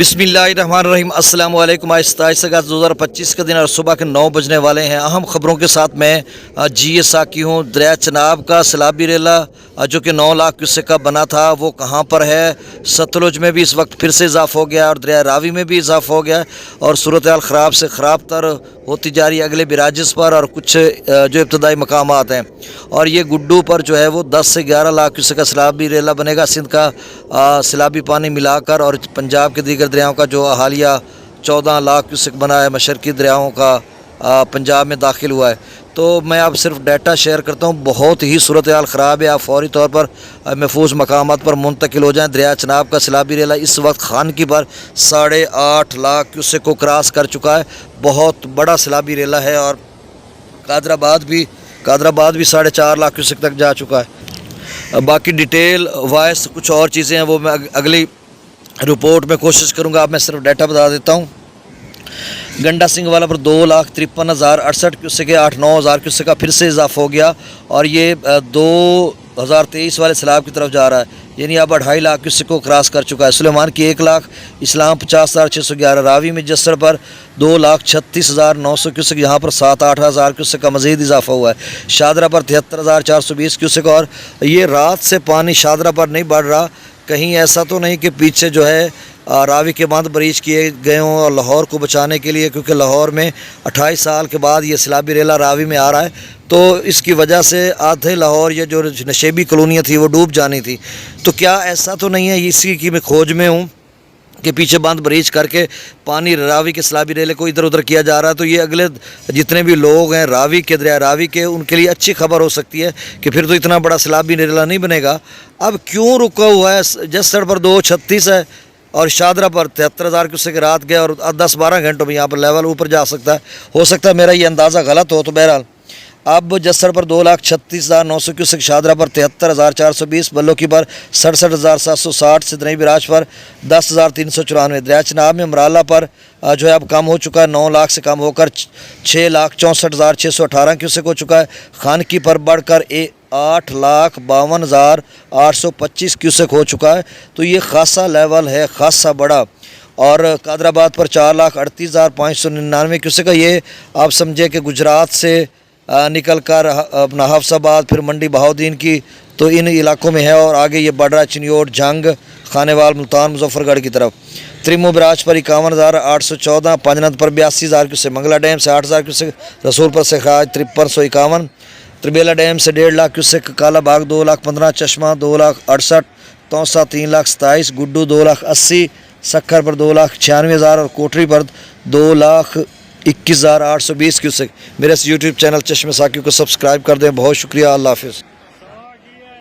बिस्मिल्लाहिर्रहमानिर्रहीम। अस्सलाम वालेकुम। 27 अगस्त 2025 का दिन और सुबह के 9 बजने वाले हैं। अहम खबरों के साथ मैं जी साकी हूँ। दरिया चनाब का सैलाबी रेला जो कि 9 लाख क्यूसेक का बना था वो कहाँ पर है। सतलुज में भी इस वक्त फिर से इजाफ़ा हो गया और दरिया रावी में भी इजाफ़ा हो गया और सूरत हाल ख़राब से ख़राब तर होती जा रही है अगले बिराजिस पर और कुछ जो इब्तदाई मकामात हैं। और ये गुड्डू पर जो है वो 10 से 11 लाख क्यूसेक का सैलाबी रेला बनेगा। सिंध का सैलाबी पानी मिलाकर और पंजाब के दीगर दरियाओं का जो हालिया 14 लाख क्यूसेक बना है मशरकी दरियाओं का पंजाब में दाखिल हुआ है। तो मैं अब सिर्फ डाटा शेयर करता हूँ। बहुत ही सूरत हाल ख़राब है। आप फौरी तौर पर महफूज मकामात पर मुंतकिल हो जाएँ। दरिया चनाब का सैलाबी रेला इस वक्त खानकी पर 8.5 लाख क्यूसेक को क्रॉस कर चुका है। बहुत बड़ा सैलाबी रेला है और कादराबाद भी 4.5 लाख क्यूसेक तक जा चुका है। बाकी डिटेल वॉइस कुछ और चीज़ें हैं वो मैं अगली रिपोर्ट में कोशिश करूंगा। अब मैं सिर्फ डाटा बता देता हूं। गंडा सिंह वाला पर 2,53,068 क्यूसेक के 8-9 हज़ार क्यूसेक का फिर से इजाफा हो गया और ये 2023 वाले सैलाब की तरफ जा रहा है, यानी अब 2.5 लाख क्यूसेक को क्रॉस कर चुका है। सुलेमान की 1 लाख, इस्लाम 50,611, रावी में जस्सर पर 2,36,900 क्यूसेक, यहाँ पर 7-8 हज़ार क्यूसेक का मज़ीद इजाफा हुआ है। शादरा पर 73,420 क्यूसेक और ये रात से पानी शादरा पर नहीं बढ़ रहा। कहीं ऐसा तो नहीं कि पीछे जो है रावी के बांध ब्रीच किए गए हों और लाहौर को बचाने के लिए, क्योंकि लाहौर में 28 साल के बाद ये सैलाबी रेला रावी में आ रहा है तो इसकी वजह से आधे लाहौर ये जो नशेबी कॉलोनियाँ थी वो डूब जानी थी। तो क्या ऐसा तो नहीं है, इसी की मैं खोज में हूँ कि पीछे बांध ब्रीच करके पानी रावी के सैलाबी रेले को इधर उधर किया जा रहा है। तो ये अगले जितने भी लोग हैं रावी के, दरिया रावी के, उनके लिए अच्छी खबर हो सकती है कि फिर तो इतना बड़ा सैलाबी रेला नहीं बनेगा। अब क्यों रुका हुआ है? जस्सर पर 236 है और शादरा पर 73,000 क्यूसेक रात गया और 10-12 घंटों में यहाँ पर लेवल ऊपर जा सकता है। हो सकता है मेरा ये अंदाज़ा गलत हो। तो बहरहाल अब जस्सर पर 2,36,900 क्यूसेक, शादरा पर 73,420, बल्लोकी पर 67,760, सिदनई बिराज पर 10,394। दरिया चनाब में मराला पर जो है अब कम हो चुका है, 9 लाख से कम होकर 6,64,618 क्यूसेक हो चुका है। खानकी पर बढ़कर 8,52,825 क्यूसेक हो चुका है। तो ये खासा लेवल है, खासा बड़ा। और कादराबाद पर 4,38,599 क्यूसेक का, ये आप समझे कि गुजरात से निकल कर अपना हफ्साबाद फिर मंडी बहाउद्दीन की तो इन इलाकों में है और आगे ये बढ़ रहा है चिन्योट, जंग, खानेवाल, मुल्तान, मुजफ्फरगढ़ की तरफ। त्रिमो बिराज पर 51,814, पांजनद पर 82,000 क्यूसेक, मंगला डैम से 8,000 क्यूसेक, रसूलपुर से खाज 5351, त्रिबेला डैम से 1.5 लाख क्यूसेक, काला बाग 2,15,000, चश्मा 2,68,000, तौसा 3,27,000, गुड्डू 2,80,000, सक्खर पर 2,96,000 और कोटरी पर 2,21,820 क्यूसेक। मेरे इस यूट्यूब चैनल चश्मे साकी को सब्सक्राइब कर दें। बहुत शुक्रिया। अल्लाह हाफिज़।